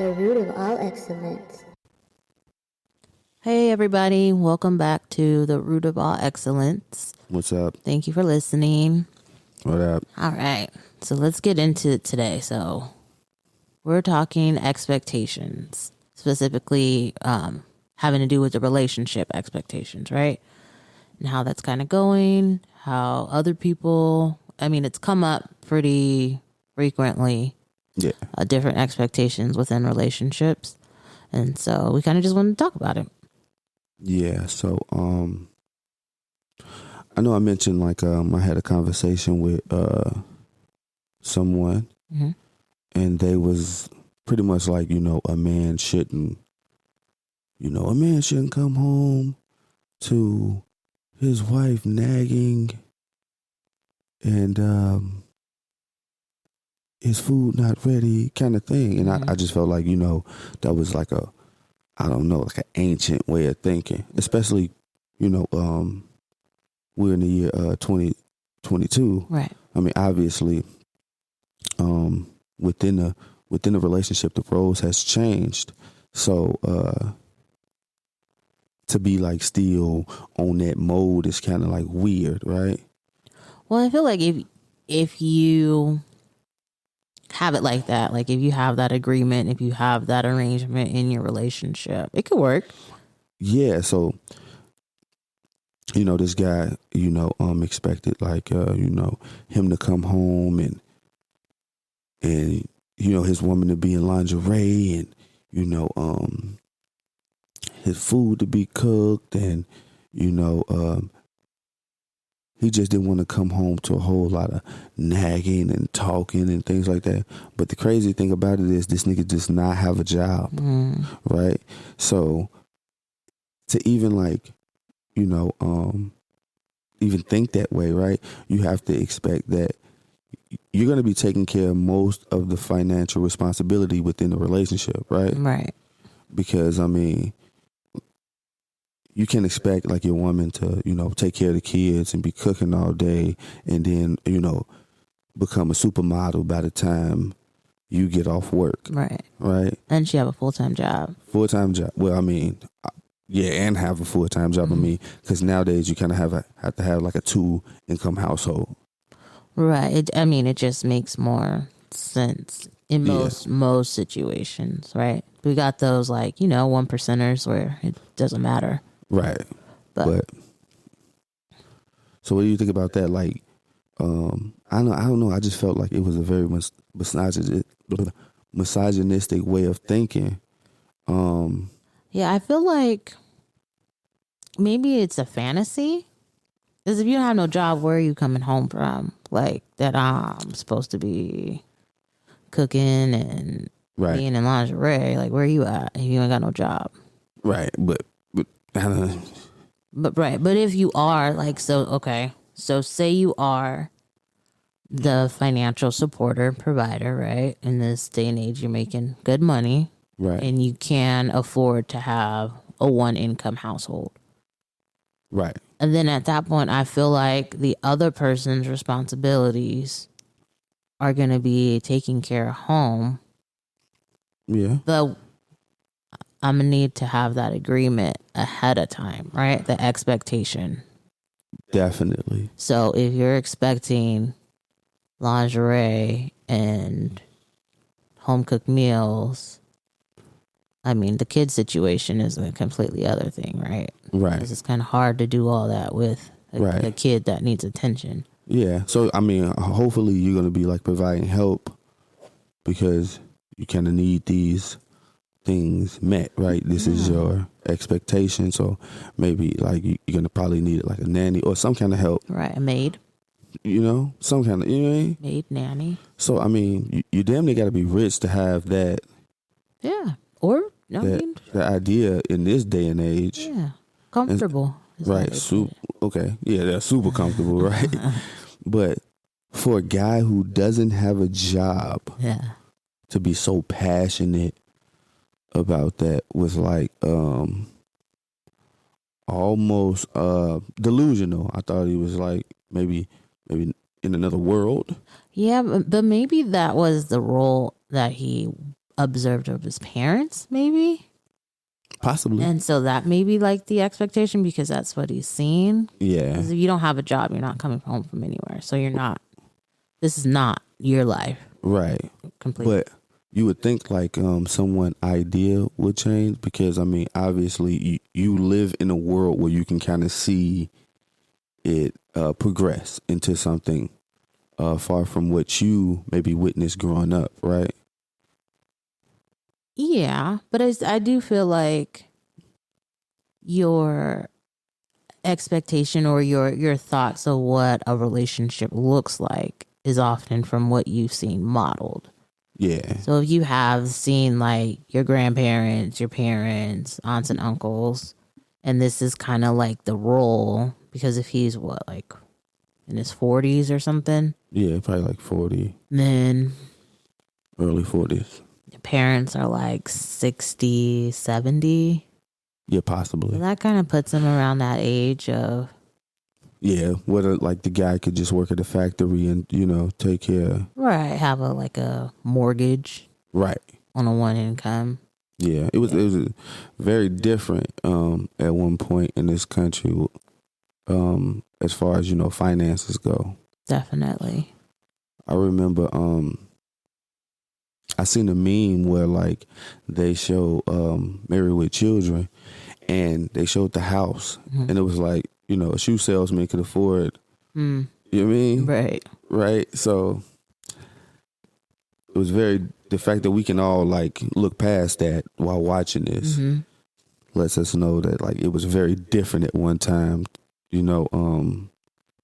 the root of all excellence. Hey everybody, welcome back to the root of all excellence. What's up? Thank you for listening. What up? All right, so let's get into it today. So we're talking expectations, specifically having to do with the relationship expectations, right? And how that's kind of going, how other people, it's come up pretty frequently. Yeah. Different expectations within relationships. And so we kind of just wanted to talk about it. Yeah. So, I know I mentioned I had a conversation with someone, Mm-hmm. and they was pretty much like, a man shouldn't come home to his wife nagging and his food not ready kind of thing. And Mm-hmm. I just felt like, that was like an ancient way of thinking, especially, we're in the year 2022. Right. Obviously, within the relationship, the roles has changed. So to be like still on that mode is kind of like weird, right? Well, I feel like if you have it like that, like if you have that agreement, if you have that arrangement in your relationship, it could work. Yeah. So, this guy, expected him to come home and his woman to be in lingerie and his food to be cooked and he just didn't want to come home to a whole lot of nagging and talking and things like that. But the crazy thing about it is this nigga does not have a job, right? So to even even think that way, right? You have to expect that you're going to be taking care of most of the financial responsibility within the relationship, right? Right. Because you can expect like your woman to, take care of the kids and be cooking all day and then, become a supermodel by the time you get off work. Right. Right. And she have a full-time job. Full-time job. Well, yeah, and have a full-time job. Because nowadays you kind of have to have like a 2-income household. Right. It just makes more sense in most situations, right? We got those 1%ers where it doesn't matter. Right. But so what do you think about that? Like, I don't know. I just felt like it was a very misogynistic way of thinking. Yeah, I feel like maybe it's a fantasy. Because if you don't have no job, where are you coming home from? Like that I'm supposed to be cooking and being in lingerie. Like where are you at if you ain't got no job? Right, but I don't know. But if you are so say you are the financial supporter provider, right? In this day and age, you're making good money, right? And you can afford to have a 1-income household, right? And then at that point, I feel like the other person's responsibilities are going to be taking care of home. Yeah. But I'm going to need to have that agreement ahead of time, right? The expectation. Definitely. So if you're expecting lingerie and home cooked meals, the kid situation is a completely other thing, right? Right. Because it's kind of hard to do all that with a kid that needs attention. Yeah. So, hopefully you're going to be like providing help because you kind of need these things met, right? This is your expectation. So maybe like you're going to probably need like a nanny or some kind of help. Right. A maid. Some kind of, what I mean? Maid, nanny. So, you damn near got to be rich to have that. Yeah. Or, the idea in this day and age. Yeah. Comfortable. Right. Okay. Yeah, they're super comfortable, right? But for a guy who doesn't have a job, to be so passionate about that was like almost delusional. I thought he was like maybe in another world. Yeah, but maybe that was the role that he observed of his parents, maybe. Possibly. And so that may be like the expectation because that's what he's seen. Yeah. Because if you don't have a job, you're not coming home from anywhere. So you're not, this is not your life. Right. Completely. But you would think like someone idea would change because, I mean, obviously you live in a world where you can kind of see it progress into something far from what you maybe witnessed growing up, right? Yeah, but I do feel like your expectation or your thoughts of what a relationship looks like is often from what you've seen modeled. Yeah. So if you have seen like your grandparents, your parents, aunts and uncles, and this is kind of like the role, because if he's what, like in his 40s or something, Yeah, probably like 40, then early 40s. your parents are like 60, 70. Yeah, possibly. So that kind of puts him around that age of, Yeah, whether like the guy could just work at the factory and, you know, take care. right, have a mortgage Right. on a one income. Yeah, it was very different at one point in this country as far as, you know, finances go. Definitely. I remember I seen a meme where like they show Married with Children and they showed the house and it was like, you know, a shoe salesman could afford, you know what I mean? Right. Right. So it was the fact that we can all like look past that while watching this lets us know that like it was very different at one time. You know,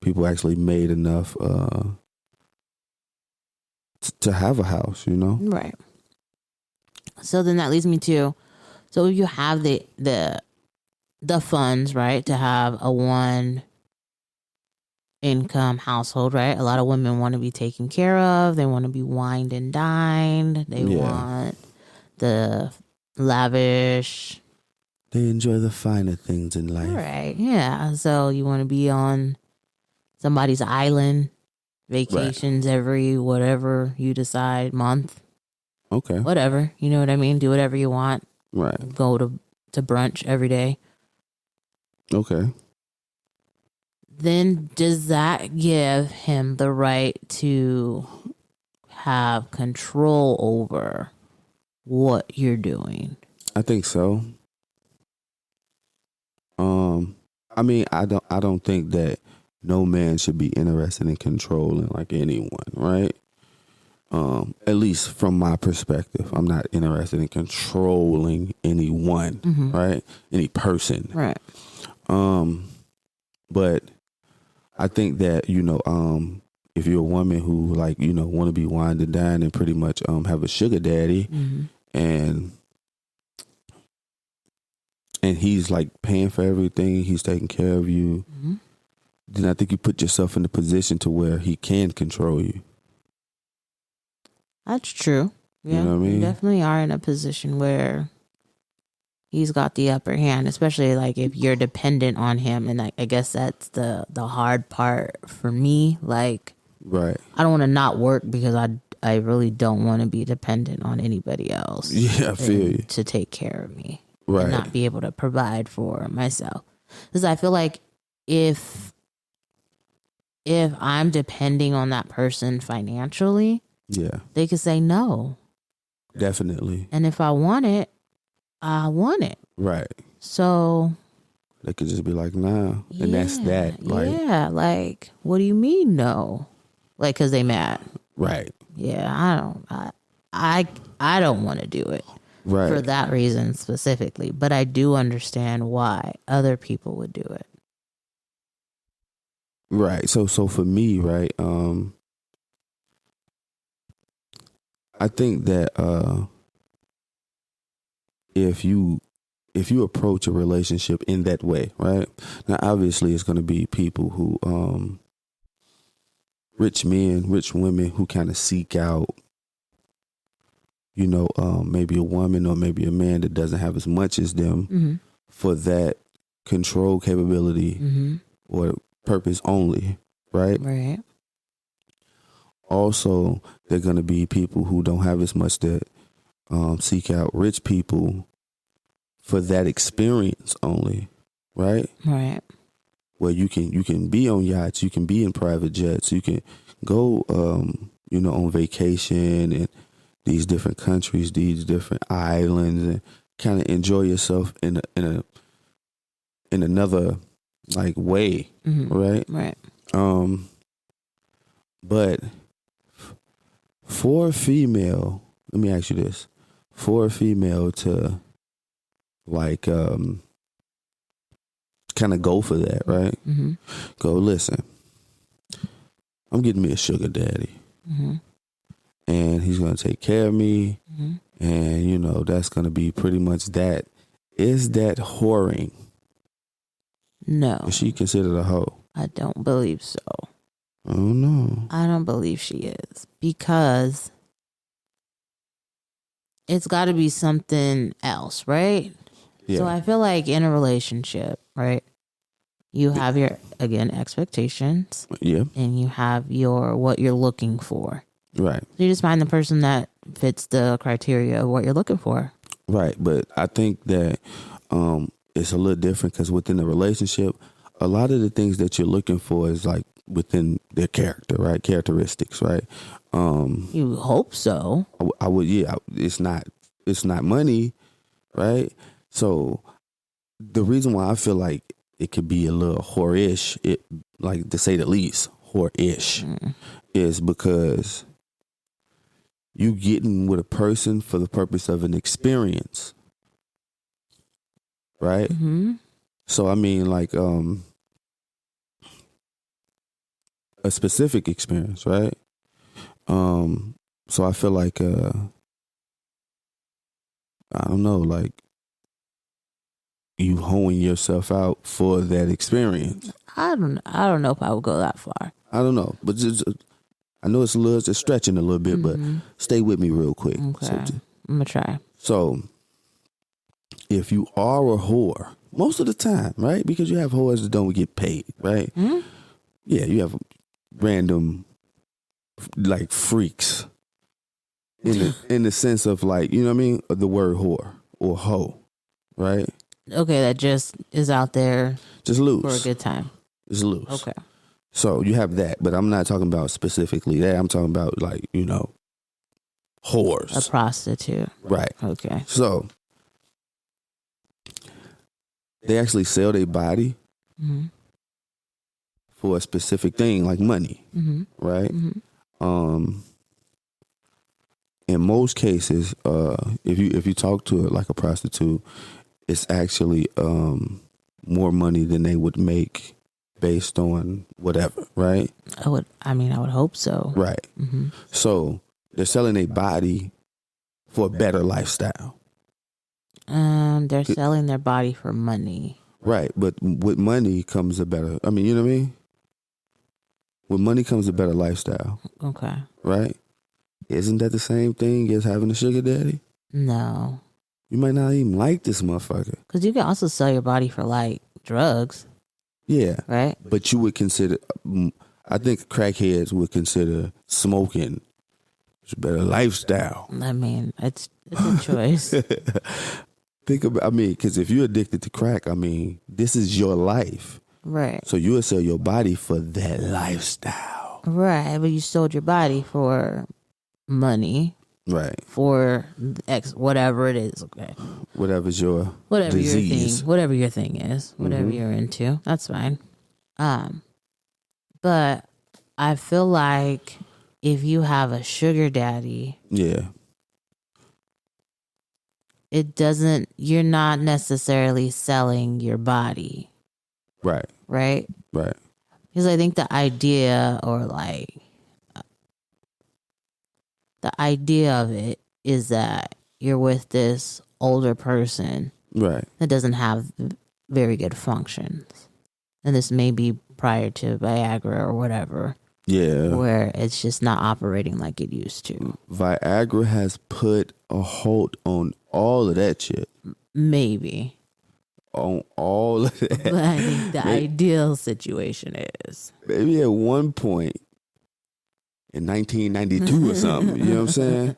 people actually made enough to have a house, you know? Right. So then that leads me to, so if you have the funds, right, to have a one income household, right? A lot of women want to be taken care of. They want to be wined and dined. They want the lavish. They enjoy the finer things in life. Right. Yeah. So you want to be on somebody's island, vacations every whatever you decide, month. Okay. Whatever. You know what I mean? Do whatever you want. Right. Go to brunch every day. Okay. Then does that give him the right to have control over what you're doing? I think so. I mean, I don't think that no man should be interested in controlling like anyone, right? At least from my perspective, I'm not interested in controlling anyone, right? Any person. Right. But I think that, you know, if you're a woman who like, you know, want to be wined and dined and pretty much have a sugar daddy and he's like paying for everything, he's taking care of you, then I think you put yourself in the position to where he can control you. That's true. Yeah, You know what I mean? You definitely are in a position where he's got the upper hand, especially like if you're dependent on him. And I guess that's the hard part for me. Like, right. I don't want to not work because I really don't want to be dependent on anybody else. Yeah, I feel you. To take care of me. Right. And not be able to provide for myself. Because I feel like if I'm depending on that person financially, yeah, they could say no. Definitely. And if I want it, I want it. Right. So they could just be like, nah. And that's that. Like, yeah, like, what do you mean no? Like, because they mad. Right. Yeah, I don't want to do it. Right. For that reason specifically. But I do understand why other people would do it. Right. So for me, right, I think that if you approach a relationship in that way, right? Now obviously it's gonna be people who rich men, rich women who kind of seek out, you know, maybe a woman or maybe a man that doesn't have as much as them for that control capability or purpose only, right? Right. Also, they're going to be people who don't have as much that seek out rich people for that experience only, right? Right. Where you can be on yachts, you can be in private jets, you can go on vacation in these different countries, these different islands, and kind of enjoy yourself in another like way, right? Right. But for a female, let me ask you this: for a female to like kind of go for that, right? Mm-hmm. Go, listen, I'm getting me a sugar daddy, and he's gonna take care of me, and that's gonna be pretty much that. Is that whoring? No. Is she considered a hoe? I don't believe so. I don't know. I don't believe she is, because it's got to be something else, right? Yeah. So I feel like in a relationship, right, you have your, again, expectations, Yeah. and you have what you're looking for. Right. So you just find the person that fits the criteria of what you're looking for. Right. But I think that it's a little different because within the relationship, a lot of the things that you're looking for is like within their character, right? Characteristics, right? You hope so. I would, yeah. It's not money, right? So the reason why I feel like it could be a little whorish, like to say the least, whorish, is because you getting with a person for the purpose of an experience, right? Mm-hmm. So I mean, like a specific experience, right? So I feel like I don't know, like you hoeing yourself out for that experience. I don't know if I would go that far. I don't know, but just, I know it's stretching a little bit, but stay with me real quick. Okay. So, I'm gonna try. So if you are a whore, most of the time, right? Because you have whores that don't get paid, right? Mm-hmm. Yeah, you have random like freaks in the sense of like, you know what I mean? The word whore or hoe, right? Okay, that just is out there Just loose. for a good time. Just loose. Okay. So you have that, but I'm not talking about specifically that. I'm talking about like, whores. A prostitute. Right. Okay. So they actually sell their body for a specific thing, like money, right? In most cases, if you talk to it like a prostitute, it's actually more money than they would make based on whatever, right? I would hope so. Right. So they're selling their body for a better lifestyle. They're selling their body for money. Right, but with money comes a better, you know what I mean? With money comes a better lifestyle. Okay. Right? Isn't that the same thing as having a sugar daddy? No. You might not even like this motherfucker. Because you can also sell your body for, like, drugs. Yeah. Right? But you would consider, I think crackheads would consider smoking a better lifestyle. I mean, it's a choice. Think about, because if you're addicted to crack, this is your life. Right. So you would sell your body for that lifestyle. Right. But you sold your body for money. Right. For X, whatever it is. Okay. Whatever's your whatever disease. your thing, whatever your thing is, whatever you're into, that's fine. But I feel like if you have a sugar daddy, yeah, you're not necessarily selling your body. Right. Right? Right. Because I think the idea of it is that you're with this older person, right, that doesn't have very good functions. And this may be prior to Viagra or whatever. Yeah. Where it's just not operating like it used to. Viagra has put a hold on all of that shit. Maybe. On all of that. But I think the ideal situation is. Maybe at one point in 1992 or something, you know what I'm saying?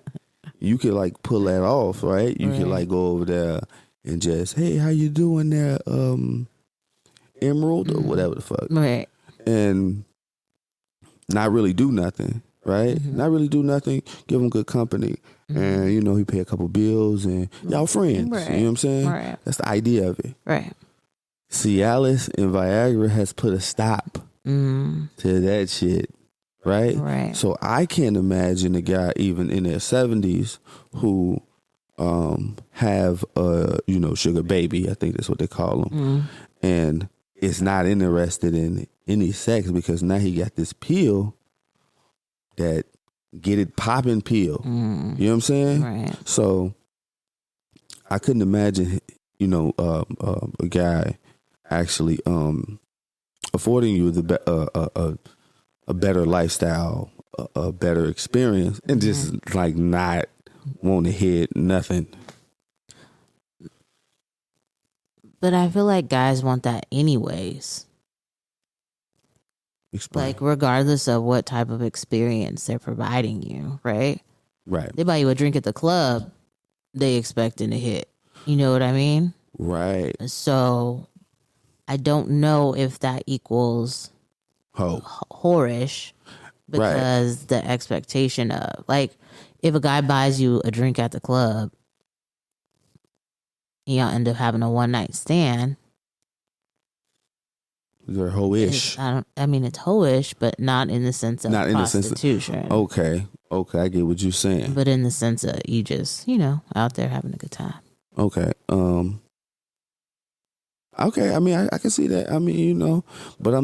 you could like pull that off, right? You could like go over there and just, hey, how you doing there, Emerald or whatever the fuck, Right. and not really do nothing, right? Not really do nothing. Give him good company, and you know he pay a couple bills, and y'all friends. Right. You know what I'm saying? Right. That's the idea of it. Right. Cialis and Viagra has put a stop to that shit, right? Right. So I can't imagine a guy even in their 70s who have a, you know, sugar baby, I think that's what they call them, and is not interested in any sex because now he got this pill that get it popping pill. You know what I'm saying? Right. So I couldn't imagine, you know, a guy actually affording you a better lifestyle, a better experience, and just like not want to hit nothing. But I feel like guys want that anyways. Explain. Like regardless of what type of experience they're providing you, right? Right. They buy you a drink at the club, they expecting to hit. You know what I mean? Right. So I don't know if that equals whorish because the expectation of, like, if a guy buys you a drink at the club, y'all end up having a one night stand. They're hoe-ish. I mean, it's hoe-ish, but not in the sense of Not in prostitution. the sense of, okay, I get what you're saying. But in the sense of you just, you know, out there having a good time. Okay. Okay. I mean, I can see that. I mean, you know, but I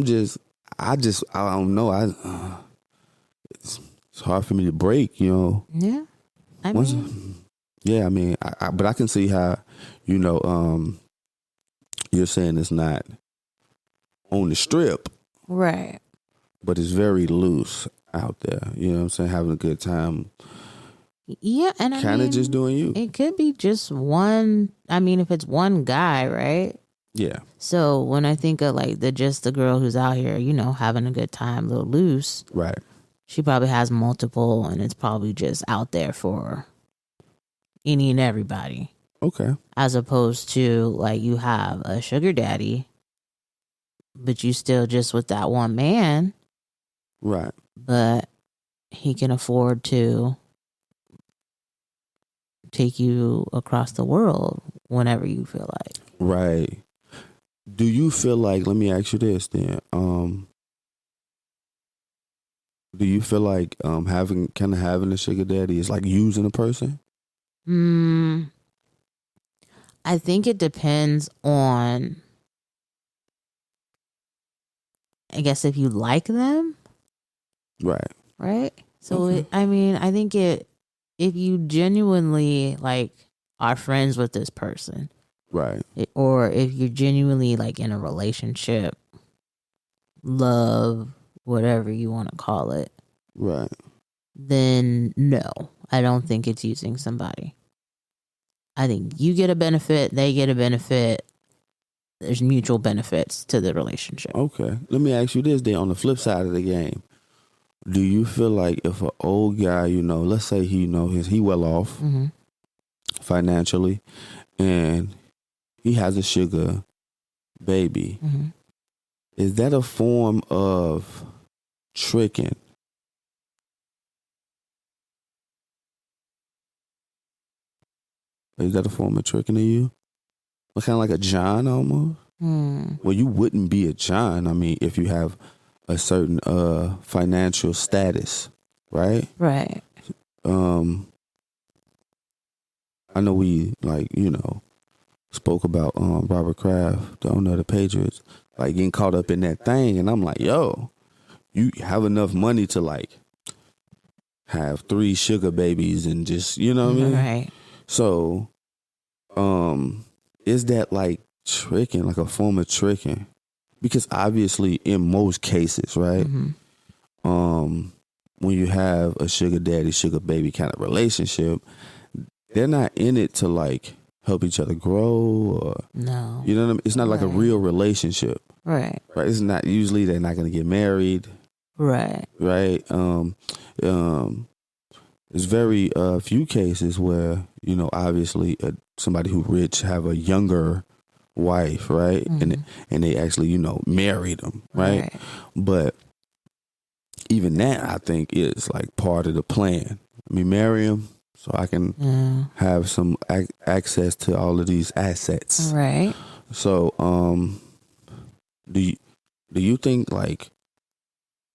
don't know. It's hard for me to break, you know. Yeah. I mean, but I can see how, you know, you're saying it's not on the strip. right. But it's very loose out there. You know what I'm saying? Having a good time. Yeah, and kind of just doing you. It could be just one. I mean, if it's one guy, right? Yeah. So when I think of like the girl who's out here, you know, having a good time, a little loose. Right. She probably has multiple, and it's probably just out there for any and everybody. Okay. As opposed to like you have a sugar daddy, but you still just with that one man. Right. But he can afford to take you across the world whenever you feel like. Right. Do you feel like, let me ask you this then, do you feel like having a sugar daddy is like using a person? I think it depends on, I guess, if you like them. Right. Right? So, Okay. I think if you genuinely like are friends with this person. Right. Or if you're genuinely like in a relationship, love, whatever you want to call it. Right. Then no, I don't think it's using somebody. I think you get a benefit, they get a benefit. There's mutual benefits to the relationship. Okay. Let me ask you this then, on the flip side of the game. Do you feel like if an old guy, you know, let's say he, you know, he well off financially, and he has a sugar baby, is that a form of tricking? Is that a form of tricking to you? Kind of like a John almost? Well, you wouldn't be a John, I mean, if you have a certain financial status, right? Right. I know we, like, you know, spoke about Robert Kraft, the owner of the Patriots, like getting caught up in that thing, and I'm like, yo, you have enough money to like have 3 sugar babies and just, you know what I mean? Right. So, is that like tricking, like a form of tricking? Because obviously, in most cases, right, when you have a sugar daddy, sugar baby kind of relationship, they're not in it to like help each other grow, or no, you know what I mean? It's not like a real relationship, right? Right? It's not, usually they're not going to get married, right? Right? There's very few cases where, you know, obviously somebody who rich have a younger wife, right? And they actually, you know, marry them, right? But even that, I think, is like part of the plan. I mean, marry him so I can have some access to all of these assets. Right. So, do you think like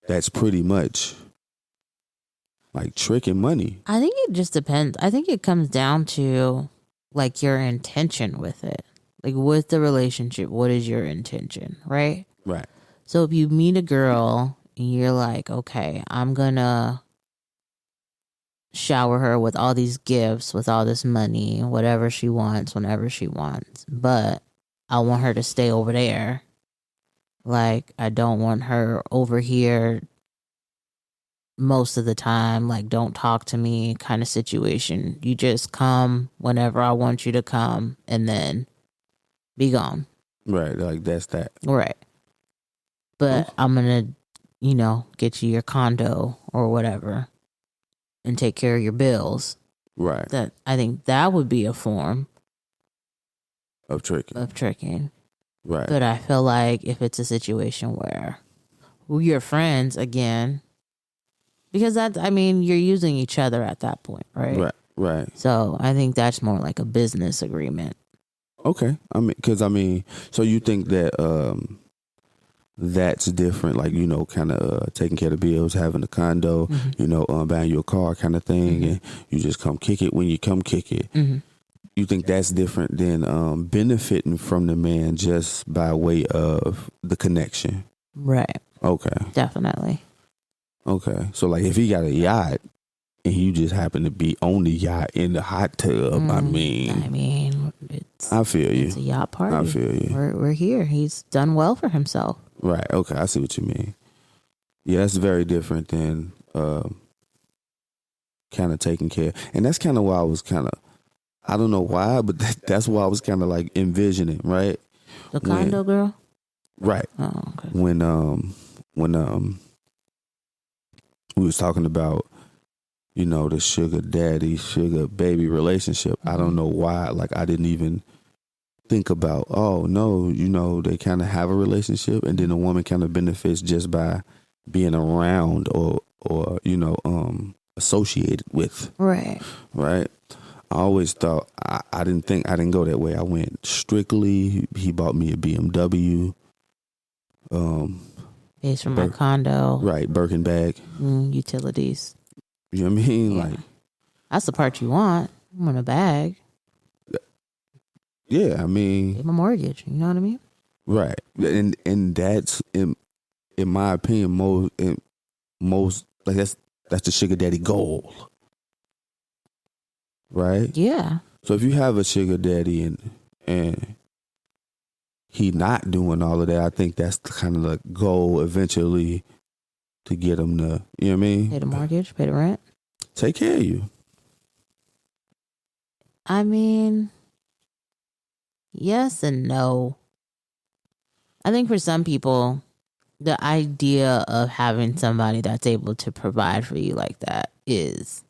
that's pretty much like tricking money? I think it just depends. I think it comes down to like your intention with it. Like with the relationship, what is your intention, right? Right. So if you meet a girl and you're like, okay, I'm gonna shower her with all these gifts, with all this money, whatever she wants, whenever she wants, but I want her to stay over there. Like, I don't want her over here most of the time, like, don't talk to me kind of situation. You just come whenever I want you to come and then be gone. Right. Like, that's that. Right. But I'm going to, you know, get you your condo or whatever and take care of your bills. Right. That I think that would be a form of tricking. Right. But I feel like if it's a situation where you're friends again, because that's, I mean, you're using each other at that point, right? Right. So I think that's more like a business agreement. Okay. I mean, because so you think that that's different, like, you know, kind of taking care of the bills, having a condo, you know, buying you a car kind of thing, and you just come kick it when you come kick it. You think that's different than benefiting from the man just by way of the connection? Right. Okay. Definitely. Okay. So, like, if he got a yacht and you just happen to be on the yacht in the hot tub, I mean, I feel you. It's a yacht party. I feel you. We're here. He's done well for himself. Right. Okay. I see what you mean. Yeah, that's very different than kind of taking care. And that's kind of why I was I don't know why, but that's why I was kind of like envisioning, right? The condo girl? Right. Oh, okay. When we was talking about, you know, the sugar daddy, sugar baby relationship, I don't know why, like, I didn't even think about, oh, no, you know, they kind of have a relationship and then the woman kind of benefits just by being around or you know, associated with. Right. I always thought, I didn't go that way. I went strictly, he bought me a BMW. Pays for my condo. Right, Birkin bag. Utilities. You know what I mean? Yeah. Like, that's the part you want. I want a bag. Yeah, I mean, pay my mortgage. You know what I mean? Right, and that's in my opinion most like that's the sugar daddy goal, right? Yeah. So if you have a sugar daddy and he not doing all of that, I think that's kind of the goal eventually to get him to, you know what I mean? Pay the mortgage, pay the rent, take care of you. I mean, yes and no. I think for some people, the idea of having somebody that's able to provide for you like that is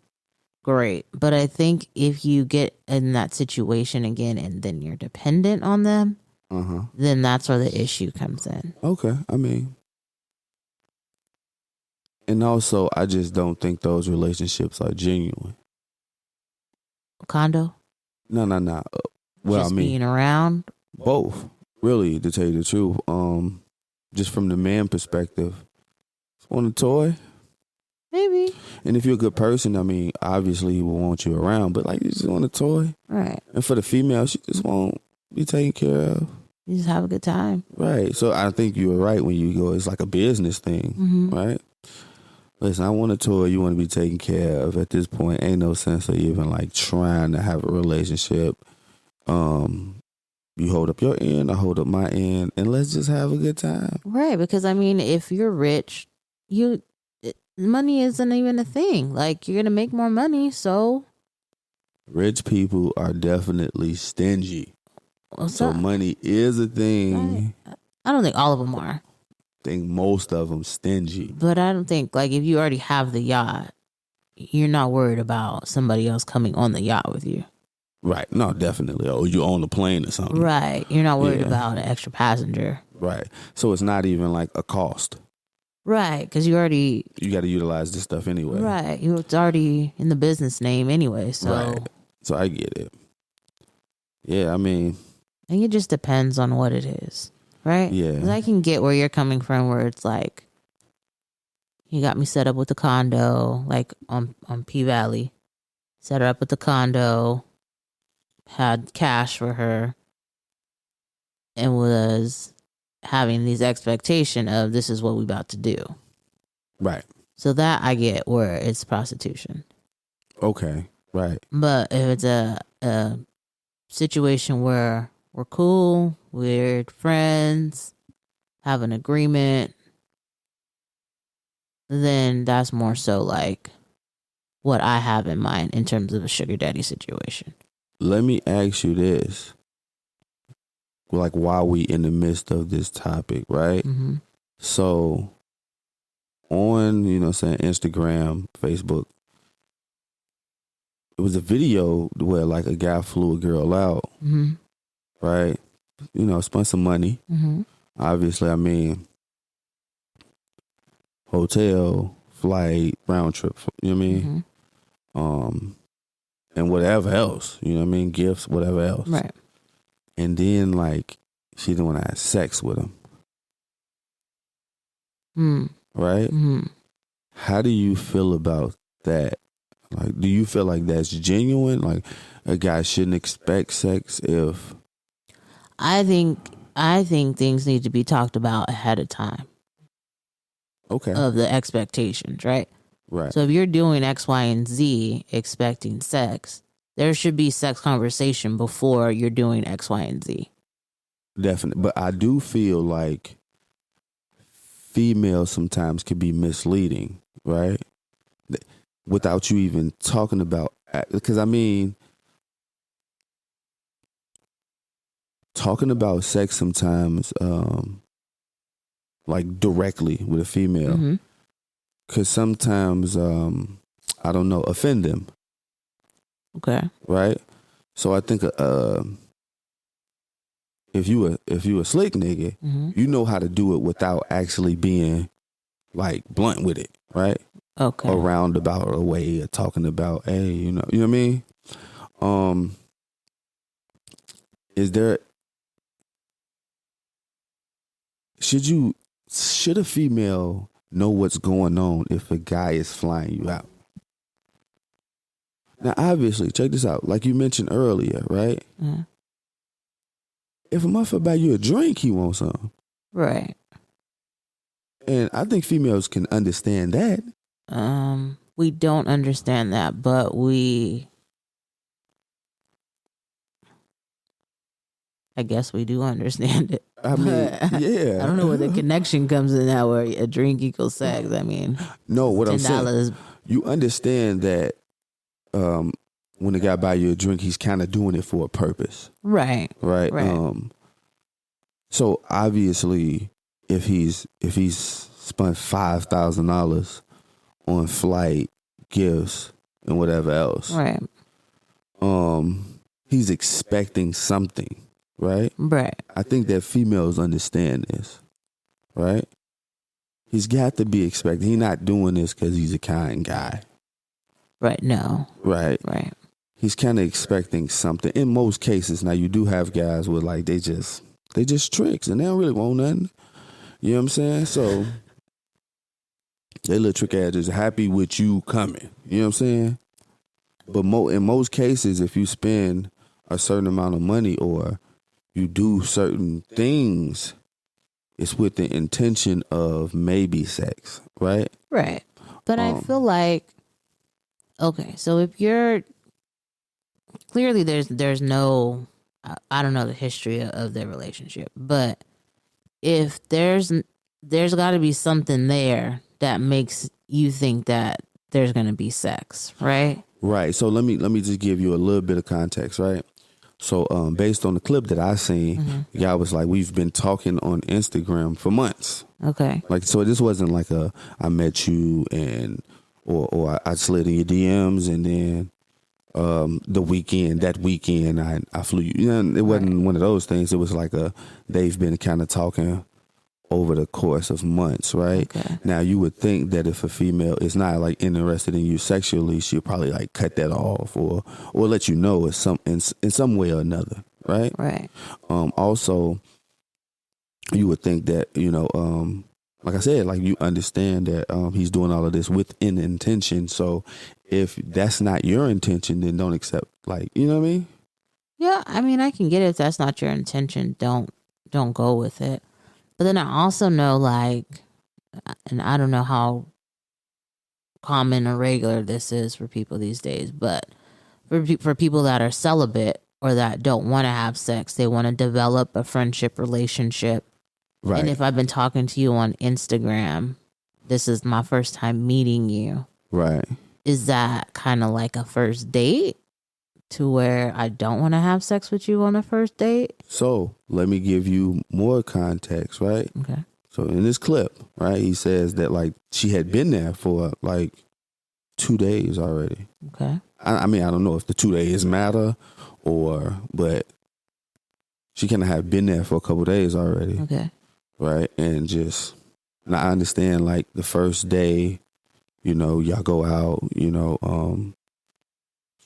great. But I think if you get in that situation again and then you're dependent on them, then that's where the issue comes in. Okay, I mean, and also I just don't think those relationships are genuine. Condo? No. Well, just I mean, being around? Both, really, to tell you the truth. Just from the man perspective, want a toy? Maybe. And if you're a good person, I mean, obviously he will want you around, but like, you just want a toy. Right. And for the female, she just won't be taken care of. You just have a good time. Right. So I think you were right when you go, it's like a business thing, right? Listen, I want a toy, you want to be taken care of. At this point, ain't no sense of even like trying to have a relationship. You hold up your end, I hold up my end, and let's just have a good time. Right, because I mean, if you're rich, money isn't even a thing. Like, you're gonna make more money, so rich people are definitely stingy. So money is a thing. I don't think all of them are. I think most of them stingy. But I don't think, like, if you already have the yacht, you're not worried about somebody else coming on the yacht with you. Right. No, definitely. Or you on the plane or something. Right. You're not worried about an extra passenger. Right. So it's not even like a cost. Right. Because you got to utilize this stuff anyway. Right. It's already in the business name anyway. So. Right. So I get it. Yeah, I mean. I think it just depends on what it is. Right? Yeah. 'Cause I can get where you're coming from, where it's like, he got me set up with the condo, like on P Valley. Set her up with the condo. Had cash for her. And was having these expectation of this is what we about to do. Right. So that I get where it's prostitution. Okay. Right. But if it's a situation where we're cool, we're friends, have an agreement, then that's more so like what I have in mind in terms of a sugar daddy situation. Let me ask you this. Like, while we in the midst of this topic, right? Mm-hmm. So on, Instagram, Facebook, it was a video where like a guy flew a girl out, Mm-hmm. right? Spent some money. Mm-hmm. Obviously, I mean, hotel, flight, round trip, you know what I mean? Mm-hmm. And whatever else, gifts, whatever else. Right. And then, like, she didn't want to have sex with him. Right? Mm-hmm. How do you feel about that? Like, do you feel like that's genuine? Like, a guy shouldn't expect sex if... I think things need to be talked about ahead of time. Okay. Of the expectations, right? Right. So if you're doing X, Y, and Z expecting sex, there should be sex conversation before you're doing X, Y, and Z. Definitely. But I do feel like females sometimes can be misleading, right? Without you even talking about... Because, I mean, talking about sex sometimes, like, directly with a female, could sometimes, I don't know, offend them. Okay. Right? So I think if you a slick nigga, you know how to do it without actually being like blunt with it, right? Okay. Or roundabout a way of talking about, hey, you know what I mean? Should a female know what's going on if a guy is flying you out? Now, obviously, check this out. Like you mentioned earlier, right? Mm-hmm. If a motherfucker buy you a drink, he wants some. Right. And I think females can understand that. We don't understand that, but I guess we do understand it. I mean, yeah. I don't know where the connection comes in now where a drink equals sex. I mean, no, what $10. I'm saying, you understand that when the guy buy you a drink, he's kind of doing it for a purpose. Right. Right. So obviously, if he's spent $5,000 on flight, gifts, and whatever else, right, he's expecting something, right? Right. I think that females understand this, right? He's got to be expecting. He's not doing this because he's a kind guy. Right. No. Right. Right. He's kind of expecting something. In most cases, now you do have guys with like they just tricks and they don't really want nothing. You know what I'm saying? So they little trick ass is happy with you coming. You know what I'm saying? But in most cases, if you spend a certain amount of money or you do certain things, it's with the intention of maybe sex, right? Right. But I feel like, okay, so if you're clearly there's no, I don't know the history of their relationship, but if there's got to be something there that makes you think that there's going to be sex, right? Right. So let me just give you a little bit of context, right? So based on the clip that I seen, the guy was like, we've been talking on Instagram for months. Okay. Like, so this wasn't like I met you or I slid in your DMs, and then that weekend I flew you. You know, it wasn't one of those things. It was like they've been kind of talking over the course of months, right? Okay. Now you would think that if a female is not like interested in you sexually, she'll probably like cut that off or let you know in some way or another, right? Right. Also, you would think that, you know, like I said, like you understand that he's doing all of this with an intention. So if that's not your intention, then don't accept, like, you know what I mean? Yeah, I mean, I can get it if that's not your intention. Don't go with it. But then I also know, like, and I don't know how common or regular this is for people these days, but for people that are celibate or that don't want to have sex, they want to develop a friendship relationship. Right. And if I've been talking to you on Instagram, this is my first time meeting you. Right. Is that kind of like a first date to where I don't want to have sex with you on a first date? So let me give you more context, right? Okay. So in this clip, right, he says that like she had been there for like 2 days already. Okay. I mean, I don't know if the 2 days matter but she kind of had been there for a couple days already. Okay. Right. And I understand like the first day, you know, y'all go out, you know,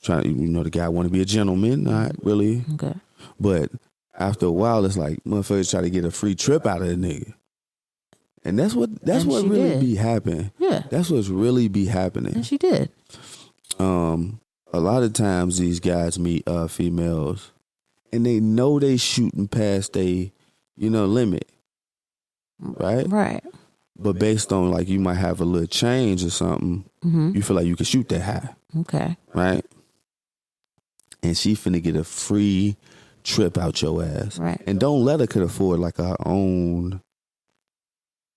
the guy want to be a gentleman, not really. Okay. But after a while, it's like motherfuckers try to get a free trip out of the nigga. And that's what really be happening. Yeah. That's what's really be happening. And she did. A lot of times these guys meet females and they know they shooting past they, you know, limit. Right? Right. But based on like you might have a little change or something, you feel like you can shoot that high. Okay. Right? And she finna get a free trip out your ass. Right. And don't let her could afford like her own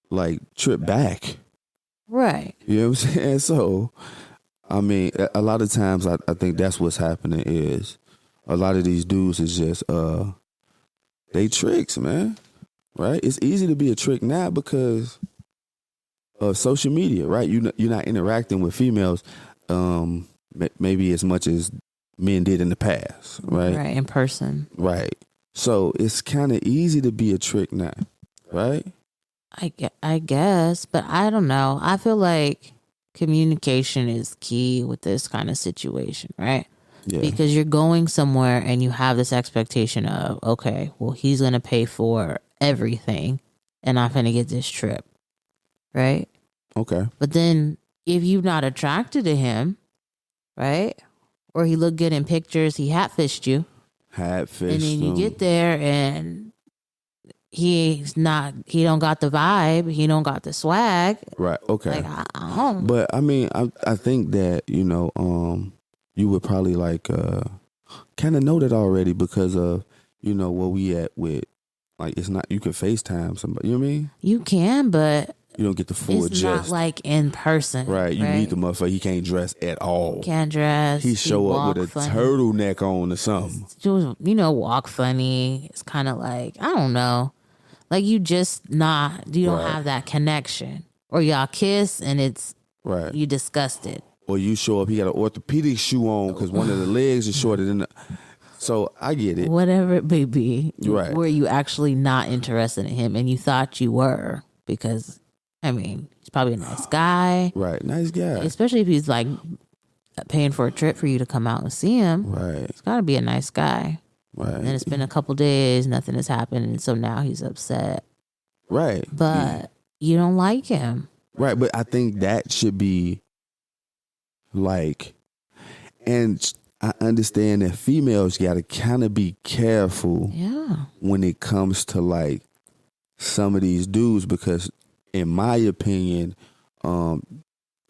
like trip back. Right. You know what I'm saying? So, I mean, a lot of times I think that's what's happening is a lot of these dudes is just, they tricks, man. Right? It's easy to be a trick now because of social media, right? You're not interacting with females maybe as much as men did in the past, right? Right, in person. Right. So it's kind of easy to be a trick now, right? I guess, but I don't know. I feel like communication is key with this kind of situation, right? Yeah. Because you're going somewhere and you have this expectation of, okay, well, he's going to pay for everything and I'm going to get this trip, right? Okay. But then if you're not attracted to him, right? Or he looked good in pictures, he hatfished you. And then you get there and he don't got the vibe, he don't got the swag. Right. Okay. Like, I don't. But I mean, I think that, you know, you would probably like kind of know that already because of, you know, where we at with, like, it's not, you can FaceTime somebody, you know what I mean? You can, but you don't get the full it's gist. not like in person. Right. You meet the motherfucker, he can't dress at all. Can't dress. He show up with a funny. turtleneck on or something. You know, walk funny. It's kind of like, I don't know. Like you don't have that connection. Or y'all kiss and it's, right. You disgusted. Or you show up, he got an orthopedic shoe on because one of the legs is shorter than the... So I get it. Whatever it may be. Right. Were you actually not interested in him and you thought you were? Because, I mean, he's probably a nice guy. Right. Nice guy. Especially if he's like paying for a trip for you to come out and see him. Right. It's got to be a nice guy. Right. And then it's been a couple days, nothing has happened. And so now he's upset. Right. But you don't like him. Right. But I think that should be like, and I understand that females got to kind of be careful when it comes to like some of these dudes because in my opinion,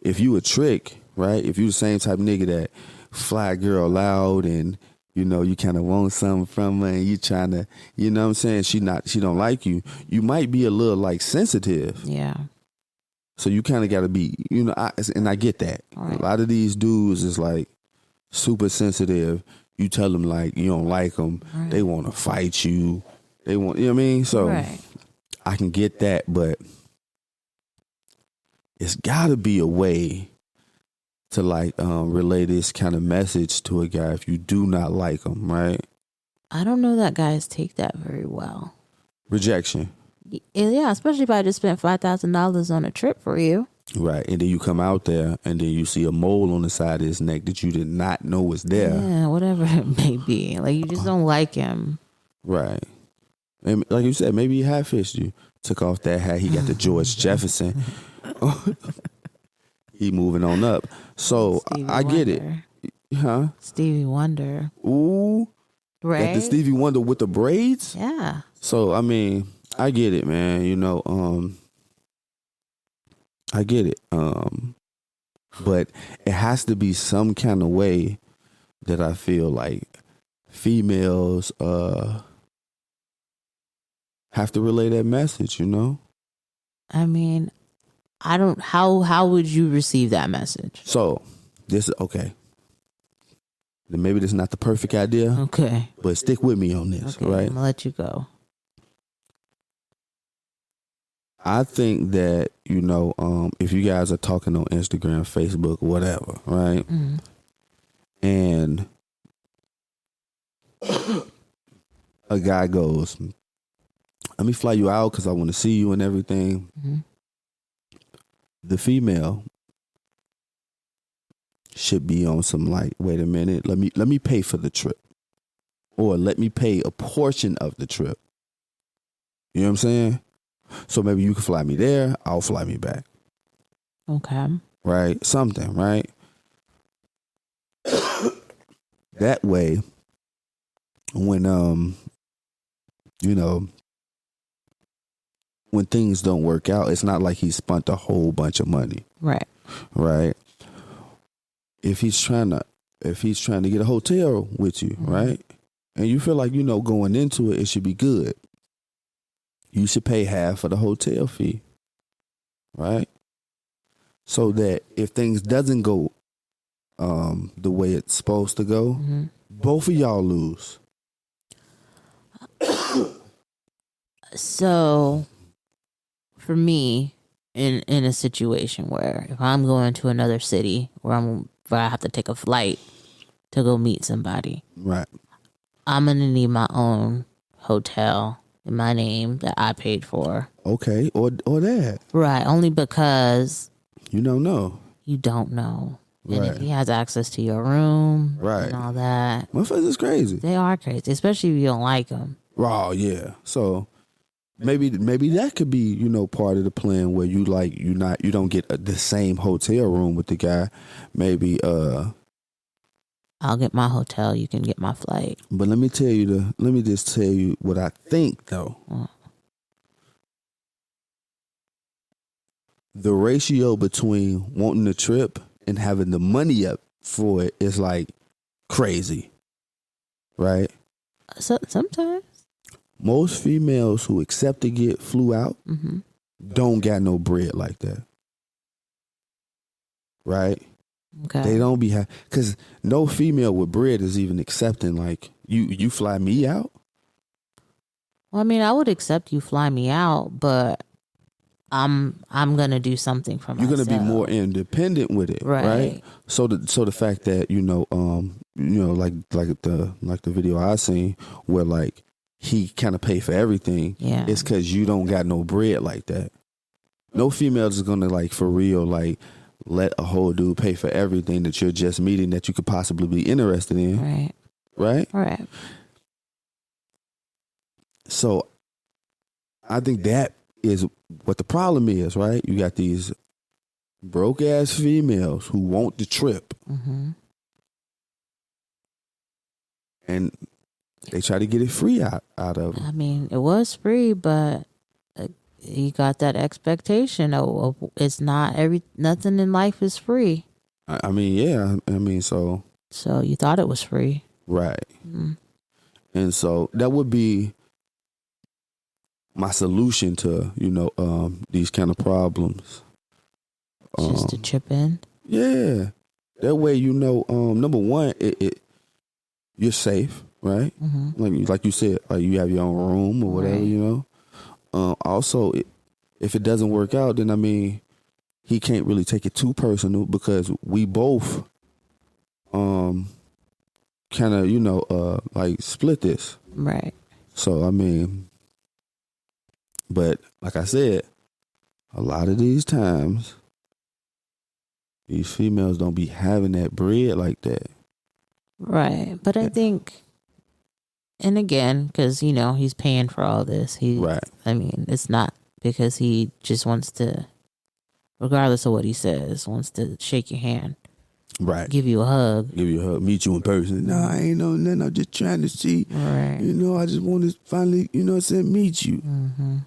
if you a trick, right? If you the same type of nigga that fly girl loud and you know you kind of want something from her and you trying to, you know what I'm saying? She don't like you. You might be a little like sensitive. Yeah. So you kind of got to be, you know, and I get that. Right. A lot of these dudes is like super sensitive. You tell them like you don't like them. Right. They want to fight you. They want, you know what I mean? So I can get that, but it's got to be a way to like relay this kind of message to a guy if you do not like him, right? I don't know that guys take that very well. Rejection. Yeah, especially if I just spent $5,000 on a trip for you. Right. And then you come out there and then you see a mole on the side of his neck that you did not know was there. Yeah, whatever it may be. Like, you just don't like him. Right. And like you said, maybe he hat-fished you. Took off that hat. He got the George Jefferson. He moving on up. So I get it. Huh? Stevie Wonder. Ooh. Right? Got the Stevie Wonder with the braids? Yeah. So, I mean, I get it, man. You know, I get it. But it has to be some kind of way that I feel like females have to relay that message, you know? I mean, I don't, how would you receive that message? So, this, okay. Then maybe this is not the perfect idea. Okay. But stick with me on this, Okay, right? I'm going to let you go. I think that, you know, if you guys are talking on Instagram, Facebook, whatever, right? Mm-hmm. And a guy goes, let me fly you out because I want to see you and everything. Mm-hmm. The female should be on some like, wait a minute, let me pay for the trip. Or let me pay a portion of the trip. You know what I'm saying? So maybe you can fly me there, I'll fly me back. Okay. Right? Something, right? That way, when you know, when things don't work out, it's not like he spent a whole bunch of money. Right. Right? If he's trying to get a hotel with you, Mm-hmm. right? And you feel like, you know, going into it should be good. You should pay half of the hotel fee, right? So that if things doesn't go the way it's supposed to go, Mm-hmm. both of y'all lose. So, for me, in a situation where if I'm going to another city where I have to take a flight to go meet somebody, Right. I'm gonna need my own hotel in my name that I paid for. Okay, or that. Right, only because You don't know. you don't know. And if Right. he has access to your room Right. and all that, Motherfuckers is crazy. they are crazy, especially if you don't like them. Oh yeah. So maybe that could be, you know, part of the plan where you don't get the same hotel room with the guy. Maybe I'll get my hotel, you can get my flight. but let me just tell you what I think though. The ratio between wanting the trip and having the money up for it is like crazy. Right? So sometimes. Most females who accept to get flew out Mm-hmm. don't got no bread like that. Right? Okay. They don't be because no female with bread is even accepting like you fly me out. Well, I mean, I would accept you fly me out, but I'm gonna do something for myself. You're gonna be more independent with it, right? So the fact that like the video I seen where like he kind of pay for everything, Yeah. it's because you don't got no bread like that. No female is gonna like for real like let a whole dude pay for everything that you're just meeting that you could possibly be interested in, Right. right? Right. So I think that is what the problem is, right? You got these broke ass females who want the trip Mm-hmm. and they try to get it free out of them. I mean, it was free, but you got that expectation of it's not nothing in life is free. I mean, yeah. I mean, so you thought it was free, right. mm-hmm. And so that would be my solution to, these kind of problems. Just to chip in. Yeah. That way, number one, you're safe, right? Mm-hmm. Like you said, you have your own room or whatever, Right. Also, if it doesn't work out, then I mean, he can't really take it too personal because we both kind of, like split this. Right. So, I mean, but like I said, a lot of these times, these females don't be having that bread like that. Right. But I think, and again, because, he's paying for all this. Right. I mean, it's not because he just wants to, regardless of what he says, wants to shake your hand. Right. Give you a hug. Meet you in person. No, I ain't know nothing. I'm just trying to see. Right. I just want to finally, meet you. Mm-hmm.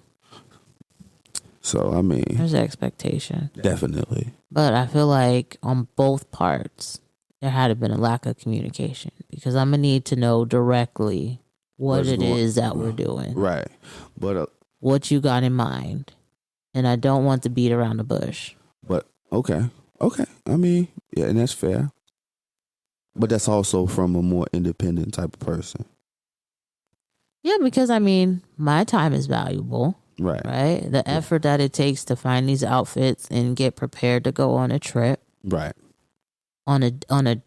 So, I mean. There's expectation. Definitely. But I feel like on both parts, there had been a lack of communication because I'm going to need to know directly what it is that we're doing. Right. But. What you got in mind. And I don't want to beat around the bush. But, okay. I mean, yeah, and that's fair. But that's also from a more independent type of person. Yeah, because I mean, my time is valuable. Right. Right? The effort that it takes to find these outfits and get prepared to go on a trip. Right. On a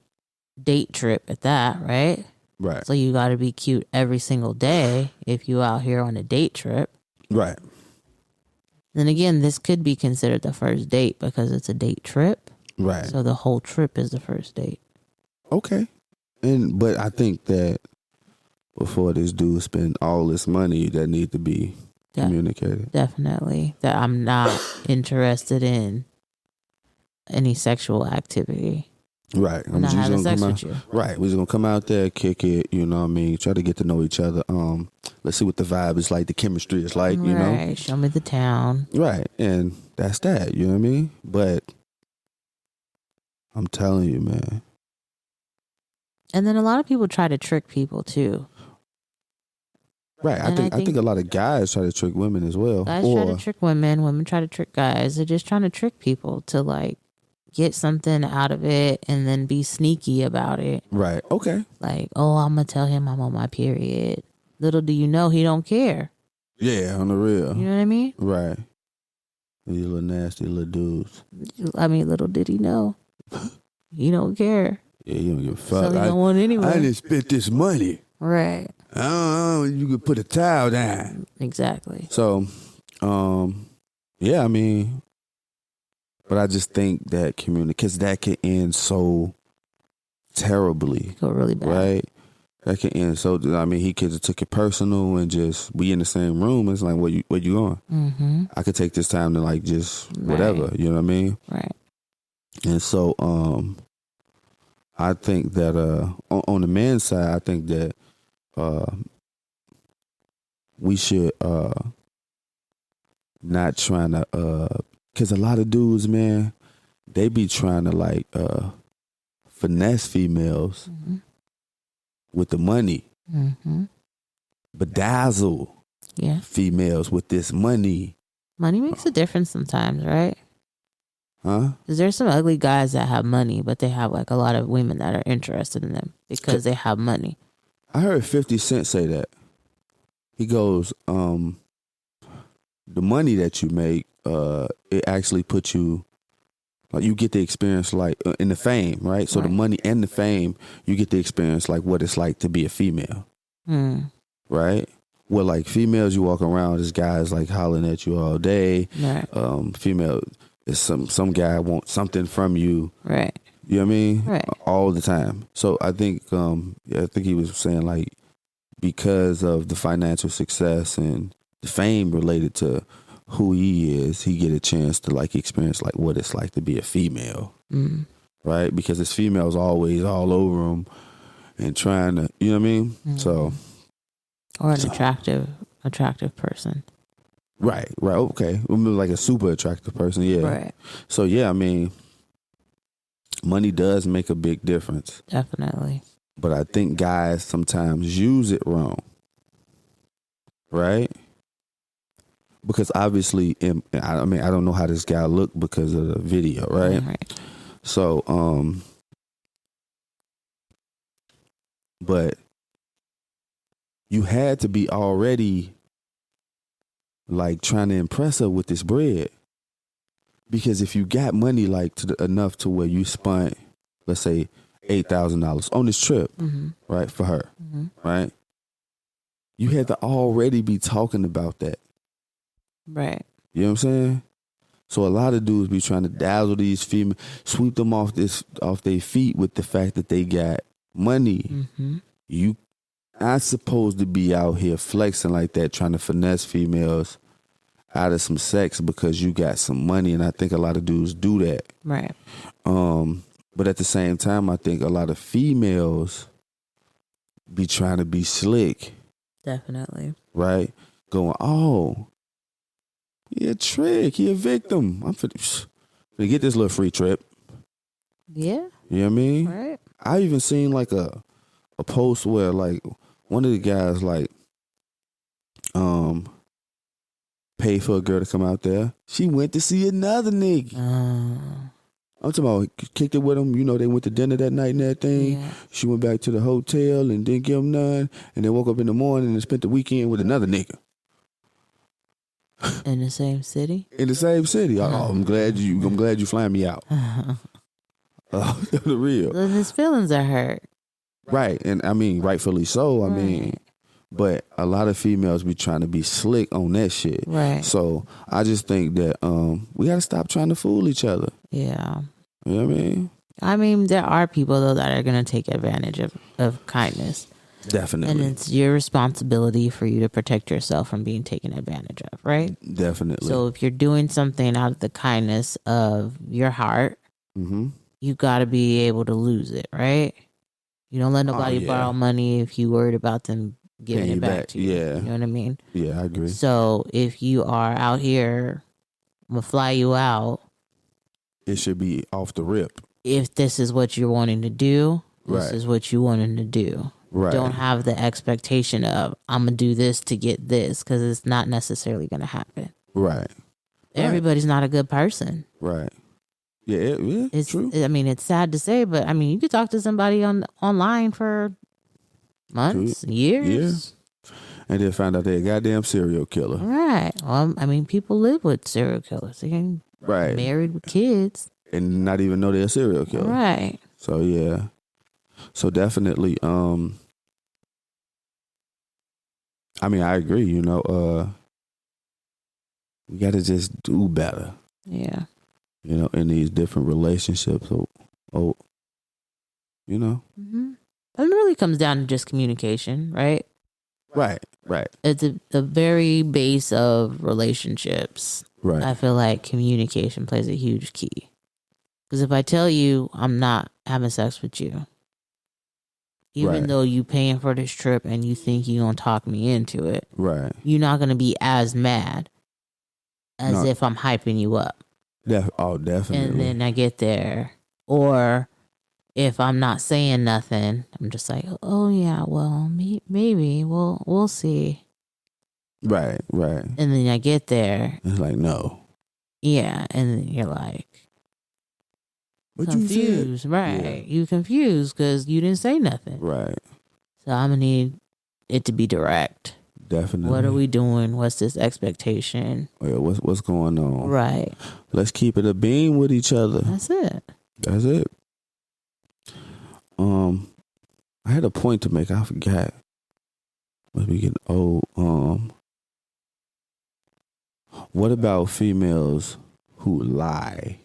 date trip at that, right? Right. So you got to be cute every single day if you out here on a date trip. Right. Then again, this could be considered the first date because it's a date trip. Right. So the whole trip is the first date. Okay. But I think that before this dude spend all this money, that need to be communicated. Definitely. That I'm not interested in any sexual activity. Right. I'm not having sex with you. Right. We're just going to come out there, kick it, you know what I mean? Try to get to know each other. Let's see what the vibe is like, the chemistry is like, you know? Right. Show me the town. Right. And that's that, you know what I mean? But I'm telling you, man. And then a lot of people try to trick people too. Right. I think a lot of guys try to trick women as well. Guys try to trick women. Women try to trick guys. They're just trying to trick people to like get something out of it and then be sneaky about it. Right. Okay. Like, oh, I'm going to tell him I'm on my period. Little do you know, he don't care. Yeah, on the real. You know what I mean? Right. These little nasty little dudes. I mean, little did he know. He don't care. Yeah, you don't give a fuck. So he don't want anyway. I didn't spend this money. Right. You could put a towel down. Exactly. So, yeah, I mean, but I just think that because that can end so terribly. Go really bad. Right? That can end so, I mean, he could have took it personal and just be in the same room. It's like, where you going? Mm-hmm. I could take this time to like just whatever, you know what I mean? Right. And so, I think that on the man's side, I think that we should not trying to because a lot of dudes, man, they be trying to like finesse females with the money, bedazzle females with this money. Money makes a difference sometimes, right? Huh? Because there's some ugly guys that have money, but they have like a lot of women that are interested in them because they have money. I heard 50 Cent say that. He goes, the money that you make, it actually puts you, like you get the experience like in the fame, right? So the money and the fame, you get the experience like what it's like to be a female, right? Well, like females, you walk around, this guy's like hollering at you all day. Right. Female, is some guy wants something from you. Right. You know what I mean? Right. All the time. So I think he was saying like because of the financial success and the fame related to who he is, he get a chance to like experience like what it's like to be a female, right? Because his females always all over him and trying to, you know what I mean? So, or an attractive person. Right. Okay. Like a super attractive person. Yeah. Right. So yeah, I mean, money does make a big difference. Definitely. But I think guys sometimes use it wrong. Right? Because obviously, I mean, I don't know how this guy looked because of the video, right? Right. So, but you had to be already like trying to impress her with this bread. Because if you got money like enough to where you spent, let's say, $8,000 on this trip, right, for her, right, you had to already be talking about that. Right. You know what I'm saying? So a lot of dudes be trying to dazzle these females, sweep them off their feet with the fact that they got money. You not supposed to be out here flexing like that, trying to finesse females out of some sex because you got some money. And I think a lot of dudes do that. Right. But at the same time, I think a lot of females be trying to be slick. Definitely. Right? Going, oh, he a trick. He a victim. I'm finna get this little free trip. Yeah. You know what I mean? Right. I even seen like a post where like one of the guys like paid for a girl to come out there. She went to see another nigga. I'm talking about kicked it with him. You know, they went to dinner that night and everything. Yeah. She went back to the hotel and didn't give him none. And then woke up in the morning and spent the weekend with another nigga. In the same city? In the same city. Oh, I'm glad you flying me out. The real. Then his feelings are hurt. Right. And I mean, rightfully so. I mean, but a lot of females be trying to be slick on that shit. Right. So I just think that we got to stop trying to fool each other. Yeah. You know what I mean? I mean, there are people, though, that are going to take advantage of kindness. Definitely. And it's your responsibility for you to protect yourself from being taken advantage of, right? Definitely. So if you're doing something out of the kindness of your heart, you got to be able to lose it, right? You don't let nobody borrow money if you worried about them giving it back to you. Yeah. You know what I mean? Yeah, I agree. So if you are out here, I'm going to fly you out. It should be off the rip. If this is what you're wanting to do, this is what you wanting to do. Right. Don't have the expectation of, I'm going to do this to get this, because it's not necessarily going to happen. Right. Everybody's not a good person. Right. Yeah, It's true. I mean, it's sad to say, but I mean, you could talk to somebody online for months, years. And then find out they're a goddamn serial killer. Right. Well, I mean, people live with serial killers. They can married with kids. And not even know they're a serial killer. Right. So, yeah. So, definitely, I mean, I agree, you know, we got to just do better. Yeah. You know, in these different relationships. You know? And it really comes down to just communication, right? Right. It's the very base of relationships. Right. I feel like communication plays a huge key. Because if I tell you I'm not having sex with you, even though you paying for this trip and you think you're going to talk me into it, you're not going to be as mad as if I'm hyping you up. Definitely. And then I get there. Or if I'm not saying nothing, I'm just like, oh, yeah, well, maybe we'll see. Right. And then I get there. It's like, no. Yeah. And then you're like, what confused. You right. Yeah. You confused because you didn't say nothing. Right. So I'm going to need it to be direct. Definitely. What are we doing? What's this expectation? Yeah, what's going on? Right. Let's keep it a beam with each other. That's it. I had a point to make. I forgot. Must be getting old. What about females who lie?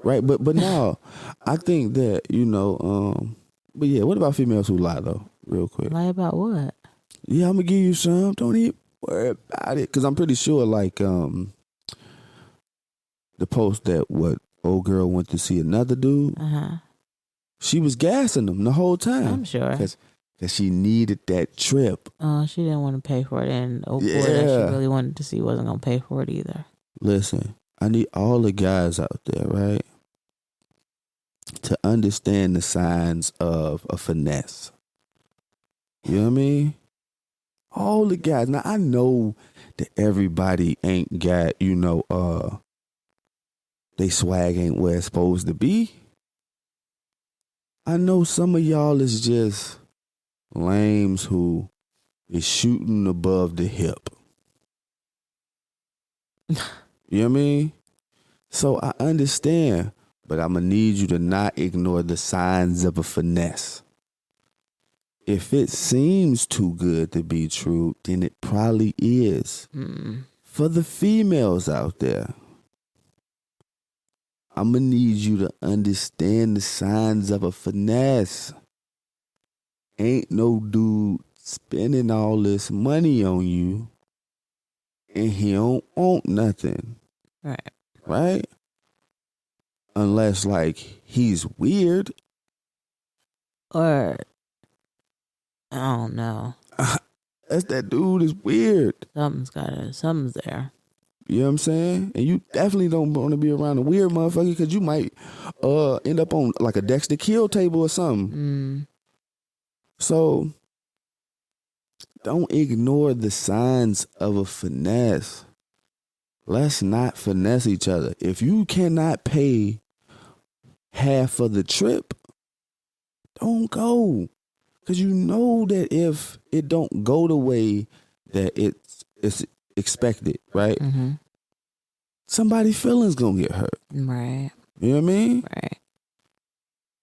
Right, but no, I think that, you know, but yeah, what about females who lie though? Real quick. Lie about what? Yeah, I'm gonna give you some. Don't even worry about it, because I'm pretty sure, like, the post that what old girl went to see another dude. She was gassing him the whole time. I'm sure. Because she needed that trip. Oh, she didn't want to pay for it, and boy that she really wanted to see wasn't gonna pay for it either. Listen, I need all the guys out there, right, to understand the signs of a finesse. You know what I mean? All the guys. Now, I know that everybody ain't got, you know, they swag ain't where it's supposed to be. I know some of y'all is just lames who is shooting above the hip. You know what I mean? So I understand, but I'm going to need you to not ignore the signs of a finesse. If it seems too good to be true, then it probably is. For the females out there, I'm going to need you to understand the signs of a finesse. Ain't no dude spending all this money on you and he don't want nothing. Right. Right? Unless, like, he's weird. Or, I don't know. That's that dude is weird. Something's there. You know what I'm saying? And you definitely don't want to be around a weird motherfucker because you might end up on like a Dexter kill table or something. So don't ignore the signs of a finesse. Let's not finesse each other. If you cannot pay half of the trip, don't go. Because you know that if it don't go the way that it's expected, right? Somebody's feelings gonna get hurt. Right. You know what I mean? Right.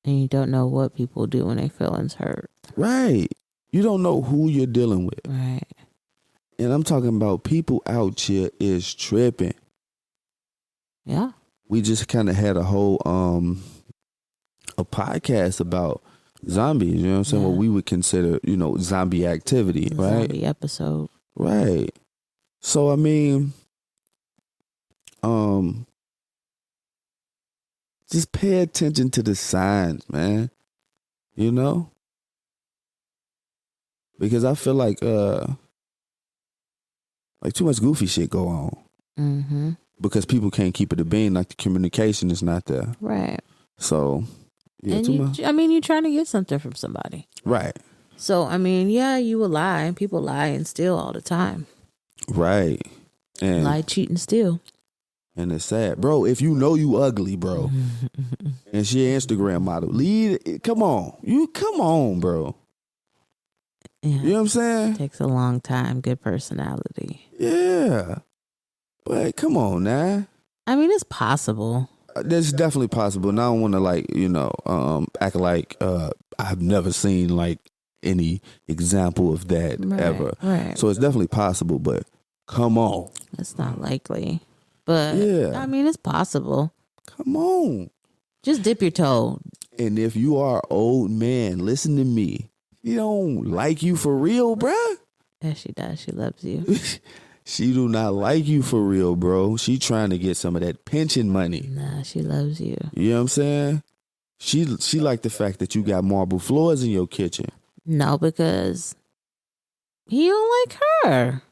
And you don't know what people do when their feelings hurt. Right. You don't know who you're dealing with. Right. And I'm talking about people out here is tripping. Yeah. We just kind of had a whole a podcast about zombies, you know what I'm saying? Yeah. What we would consider, zombie activity, right? Zombie episode. Right. So I mean, just pay attention to the signs, man. You know? Because I feel like too much goofy shit go on. Because people can't keep it a bean, like the communication is not there. Right. So yeah, and you're trying to get something from somebody. Right. So, yeah, you will lie, and people lie and steal all the time. Right. And lie, cheat, and steal. And it's sad. Bro, if you know you ugly, bro, and she an Instagram model, come on, bro. Yeah. You know what I'm saying? Takes a long time, good personality. Yeah. But come on now. It's possible. That's definitely possible. And I don't want to act like I've never seen like any example of that ever. Right. So it's definitely possible, but come on. It's not likely. But yeah. It's possible. Come on. Just dip your toe. And if you are an old man, listen to me. He don't like you for real, bruh. Yeah, she does. She loves you. She do not like you for real, bro. She trying to get some of that pension money. Nah, she loves you. You know what I'm saying? She like the fact that you got marble floors in your kitchen. No, because he don't like her.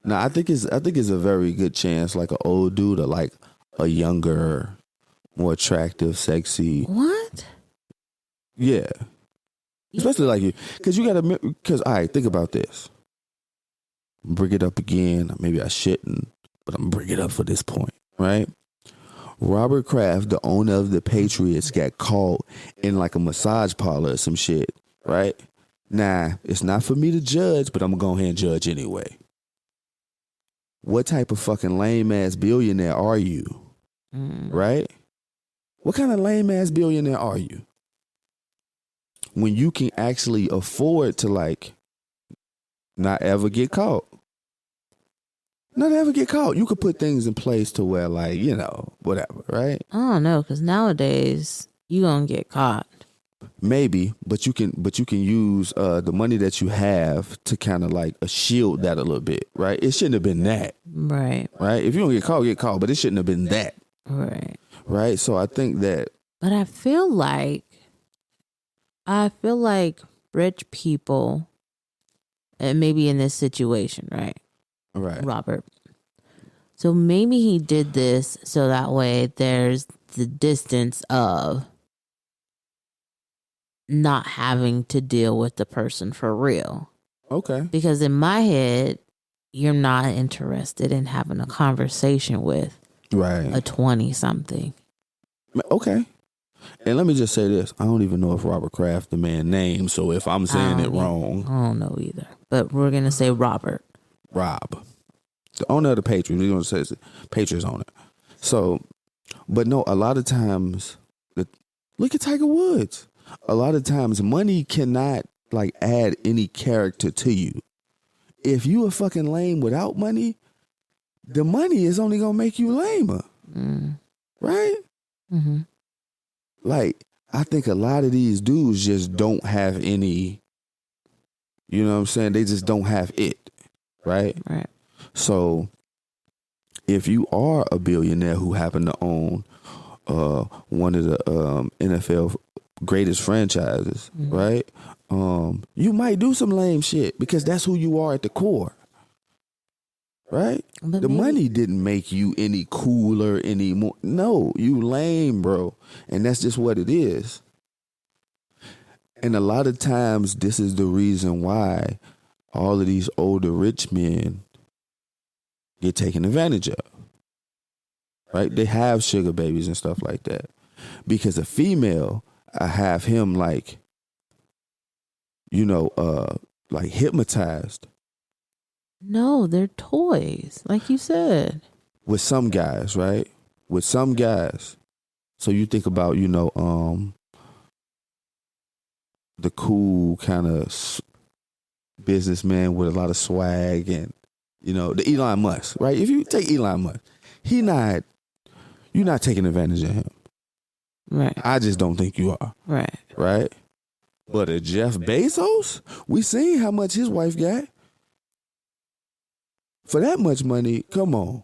Nah, I think it's a very good chance, like an old dude or like a younger, more attractive, sexy. What? Yeah. Especially like you, because all right, think about this. Bring it up again. Maybe I shouldn't, but I'm bring it up for this point, right? Robert Kraft, the owner of the Patriots, got caught in like a massage parlor or some shit, right? Nah, it's not for me to judge, but I'm gonna go ahead and judge anyway. What type of fucking lame ass billionaire are you? Right? What kind of lame ass billionaire are you? When you can actually afford to like not ever get caught. Not ever get caught. You could put things in place to where like, whatever, right? I don't know, because nowadays you gonna get caught. Maybe, but you can use the money that you have to kind of like shield that a little bit, right? It shouldn't have been that. Right. Right? If you don't get caught, but it shouldn't have been that. Right. Right? So I think that. But I feel like rich people, and maybe in this situation, right? Right. Robert. So maybe he did this so that way there's the distance of not having to deal with the person for real. Okay. Because in my head, you're not interested in having a conversation with a 20-something. Okay. And let me just say this. I don't even know if Robert Kraft the man name, so if I'm saying it wrong. I don't know either. But we're going to say Robert. Rob. The owner of the Patriots. We're going to say it's the Patriots owner. So But no, a lot of times, look at Tiger Woods. A lot of times, money cannot like add any character to you. If you are fucking lame without money, the money is only gonna make you lamer, right? Mm-hmm. Like, I think a lot of these dudes just don't have any. You know what I'm saying? They just don't have it, right? Right. So, if you are a billionaire who happen to own one of the NFL greatest franchises, right? You might do some lame shit because that's who you are at the core, right? But the maybe- money didn't make you any cooler, any more. No, you lame, bro, and that's just what it is. And a lot of times, this is the reason why all of these older rich men get taken advantage of. Right? They have sugar babies and stuff like that. Because a female, I have him like hypnotized. No, they're toys, like you said. With some guys, right? With some guys. So you think about, the cool kind of businessman with a lot of swag and, the Elon Musk, right? If you take Elon Musk, you're not taking advantage of him. Right. I just don't think you are. Right. Right? But a Jeff Bezos, we seen how much his wife got. For that much money, come on.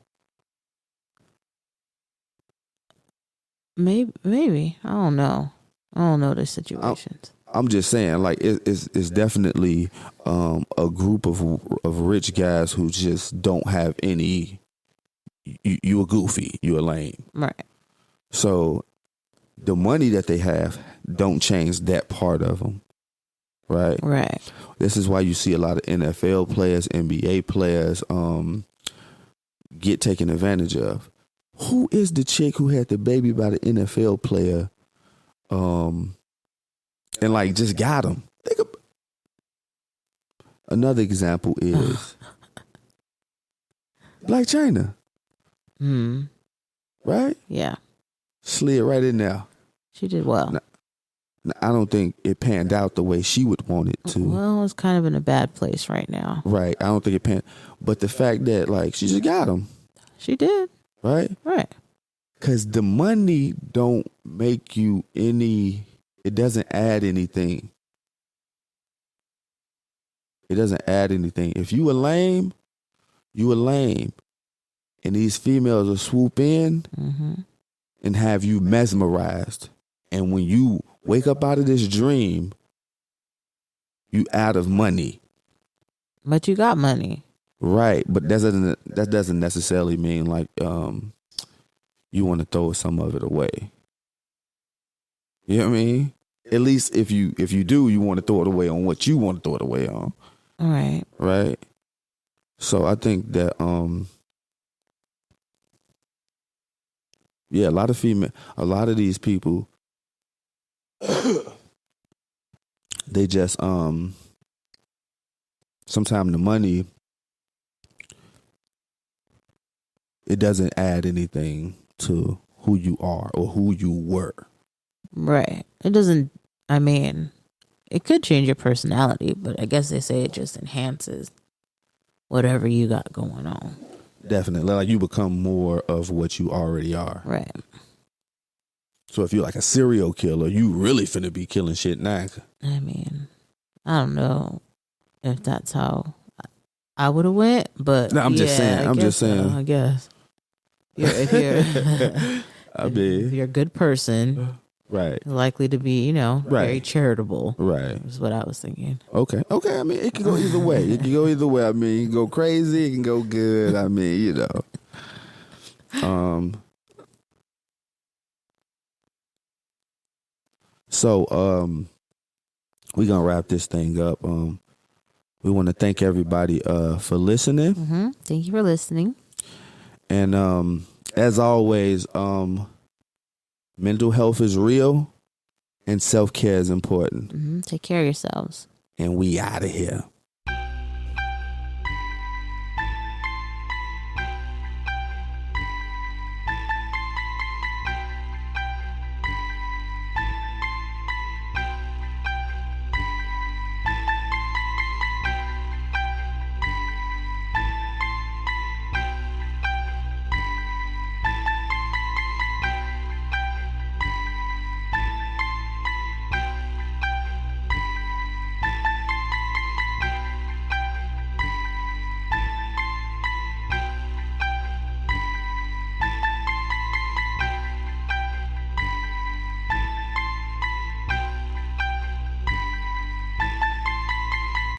Maybe. I don't know. I don't know the situations. I'm just saying, like, it's definitely a group of rich guys who just don't have any. You a goofy. You a lame. Right. So the money that they have don't change that part of them. Right. Right. This is why you see a lot of NFL players, NBA players, get taken advantage of. Who is the chick who had the baby by the NFL player, and like just got him? Another example is Black China. Right? Yeah. Slid right in there. She did well. Now, I don't think it panned out the way she would want it to. Well, it's kind of in a bad place right now. Right. I don't think it panned. But the fact that, like, she just got him. She did. Right? Right. Because the money don't make you any, it doesn't add anything. It doesn't add anything. If you a lame, you a lame. And these females will swoop in and have you mesmerized. And when you wake up out of this dream, you out of money. But you got money. Right. But that doesn't necessarily mean like you want to throw some of it away. You know what I mean? At least if you do, you want to throw it away on what you want to throw it away on. All right. Right. So I think that a lot of these people they just sometimes the money, it doesn't add anything to who you are or who you were. Right. It doesn't, I mean, it could change your personality, but I guess they say it just enhances whatever you got going on. Definitely. Like you become more of what you already are. Right. So if you're like a serial killer, you really finna be killing shit now. I mean, I don't know if that's how I would have went, but no, I'm just saying. I guess. If you're a good person, right, you're likely to be, right, very charitable. Right. Is what I was thinking. Okay. I mean, it can go either way. I mean, it can go crazy. It can go good. I mean, So, we're going to wrap this thing up. We want to thank everybody for listening. Mm-hmm. Thank you for listening. And as always, mental health is real and self-care is important. Mm-hmm. Take care of yourselves. And we out of here.